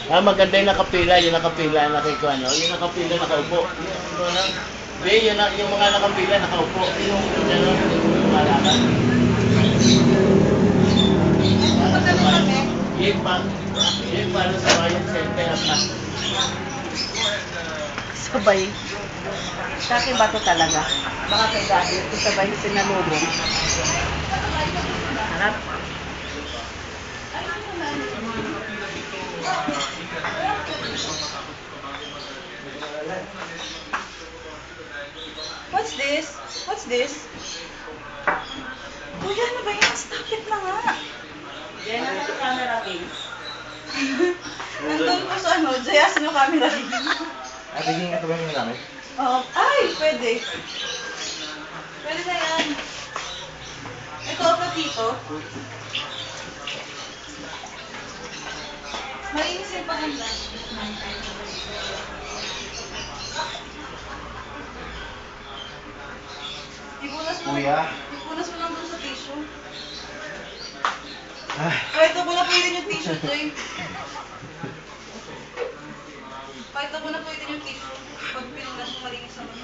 Ah, maganda yung nakapila, nakikuha, no? Yung nakapila, nakaupo. Yung mga nakapila, nakaupo. Yung malakad. Yung paano sa bayan center na. Sabay. Sa akin ba ito talaga? Baka kay daddy, ito sabay sinalubong. Harap. What's this? What's this? Kuya, ano ba yan? Stop it na nga. Yan na sa camera case. Nandun po sa ano, jayasin yung camera case. Ay, bigyan ka ba yung namin? Oo. Ay, pwede. Pwede na yan. Ito ako dito. Malinis yung paganda. Kuya? Ipunas mo lang doon sa tissue. Ah. Kahit ito mo na pwede yung tissue, Joy. Kahit ito mo na pwede yung tissue. Pag pinunas mo malinis naman.